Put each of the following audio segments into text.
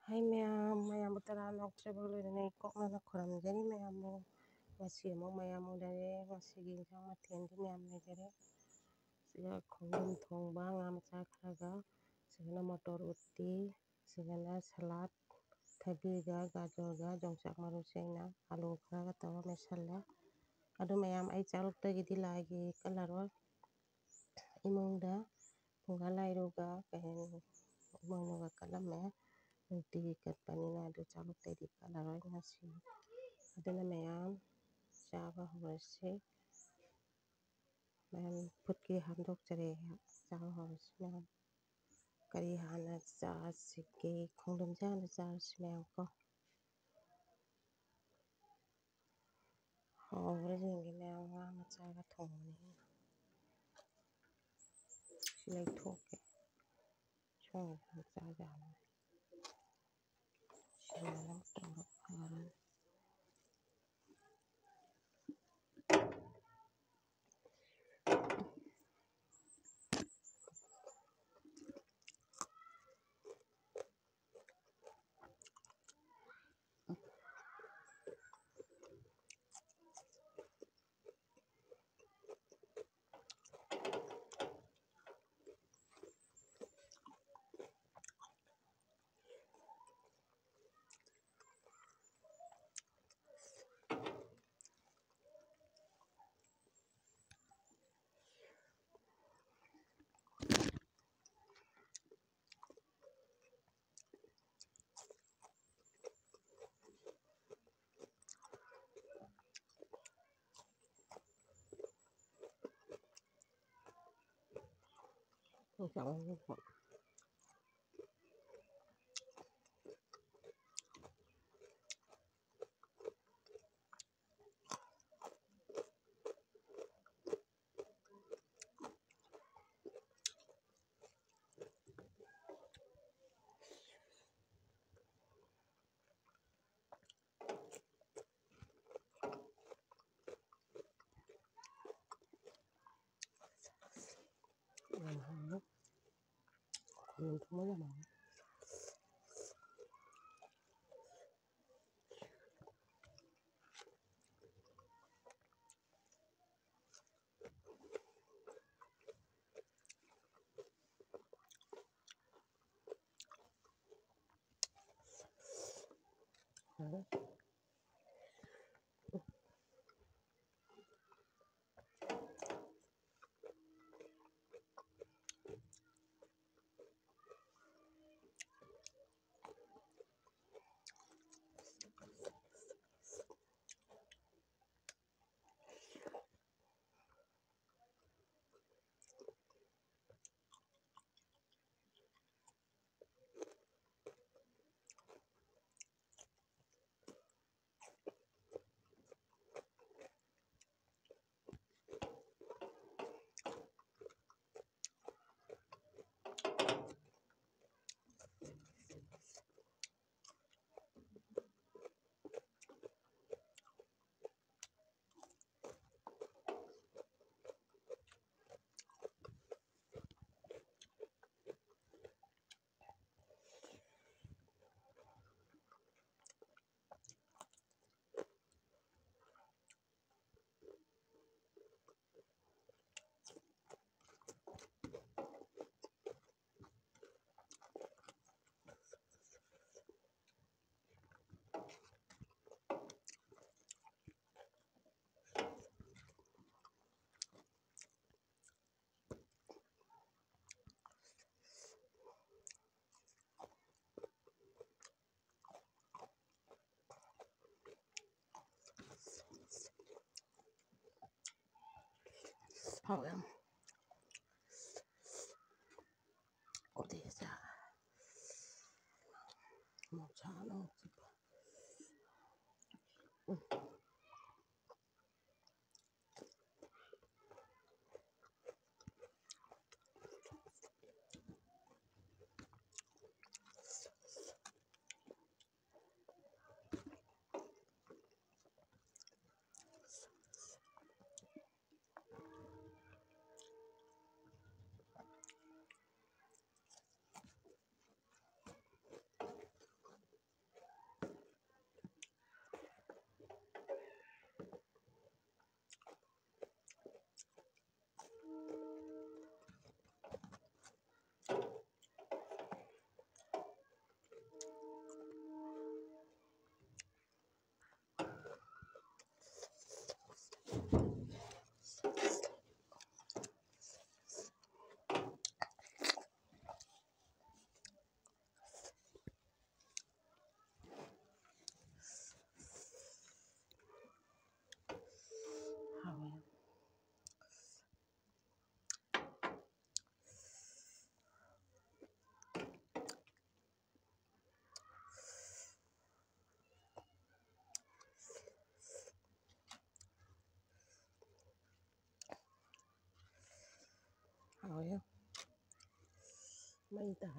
ꯍꯥꯏ ꯃꯌꯥꯝꯕꯨ ꯇꯔꯥ ꯂꯥꯎꯇ꯭ꯔꯕ ꯂꯣꯏꯔꯅ ꯀꯣꯛꯅꯅ ꯈꯨꯔꯝꯖꯔꯤ ꯃꯌꯥꯝꯕꯨ ꯉꯁꯤ ꯑꯃꯨꯛ ꯃꯌꯥꯝ ꯎꯅꯔꯦ ꯉꯁꯤꯒꯤ ꯏꯟꯁꯥꯡ ꯃꯊꯦꯜꯗꯤ ꯃꯌꯥꯝ ꯂꯩꯖꯔꯦ ꯁꯤꯒ ꯈꯣꯡꯗ꯭ꯔꯨꯝ ꯊꯣꯡꯕ ꯉꯥ ꯃꯆꯥ ꯈꯔꯒ ꯁꯤꯒꯅ ꯃꯣꯇꯣꯔ ꯎꯇꯤ ꯁꯤꯒꯅ ꯁꯂꯥꯠ ꯊꯕꯤꯒ ꯒꯥꯖꯔꯒ ꯌꯣꯡꯆꯥꯛ ꯃꯔꯨꯁꯦ ꯑꯩꯅ ꯑꯂꯨ ꯈꯔꯒ ꯇꯧꯔ ꯃꯦꯠꯁꯜꯂꯦ ꯑꯗꯨ ꯃꯌꯥꯝ ꯑꯩ ꯆꯥꯂꯨꯛꯇꯒꯤꯗꯤ ꯂꯥꯏꯒꯤ ꯀꯠꯂꯔꯣꯏ ꯏꯃꯨꯡꯗ ꯐꯨꯡꯒꯥ ꯂꯥꯏꯔꯨꯒ ꯏꯃꯣꯏꯅꯨꯒ ꯀꯠꯂꯝꯃꯦ ꯅꯨꯡꯇꯤꯒꯤ ꯀꯠꯄꯅꯤꯅ ꯑꯗꯨ ꯆꯥꯂꯨꯛꯇꯩꯗꯤ ꯀꯠꯂꯔꯣꯏ ꯉꯁꯤ ꯑꯗꯨꯅ ꯃꯌꯥꯝ ꯆꯥꯕ ꯍꯧꯔꯁꯤ ꯃꯌꯥꯝ ꯐꯨꯠꯀꯤ ꯍꯥꯝꯗꯣꯛꯆꯔꯦ ꯆꯥꯕ ꯍꯧꯔꯁꯤ ꯃꯌꯥꯝ ꯀꯔꯤ ꯍꯥꯟꯅ ꯆꯥꯁꯤꯒꯦ ꯈꯣꯡꯗ꯭ꯔꯨꯝꯁꯦ ꯍꯥꯟꯅ ꯆꯥꯔꯁꯤ ꯃꯌꯥꯝ ꯀꯣ ꯍꯥꯎꯕ꯭ꯔꯥ ꯌꯦꯡꯒꯦ ꯃꯌꯥꯝ ꯉꯥ ꯃꯆꯥꯒ ꯊꯣꯡꯕꯅꯤ ꯂꯩꯊꯣꯛꯀꯦ ꯁꯣꯝꯒꯤꯁꯦ ꯃꯆꯥ ꯌꯥꯝꯃꯦ ꯁꯤꯃꯥꯏꯅ ꯇꯧꯔ ꯐꯔꯅꯤ ꯍꯥꯎꯋꯦ ꯌꯥꯝ ꯎꯇꯤꯁꯦ ꯃꯣꯔꯣꯛ ꯃꯩꯗ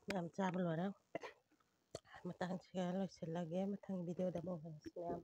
ꯃꯌꯥꯝ ꯆꯥꯕ ꯂꯣꯏꯔꯦ ꯃꯇꯥꯡꯁꯤꯒ ꯂꯣꯏꯁꯤꯜꯂꯒꯦ ꯃꯊꯪ ꯚꯤꯗꯤꯑꯣꯗ ꯑꯃꯨꯛ ꯍꯟꯅꯁꯤ ꯃꯌꯥꯝ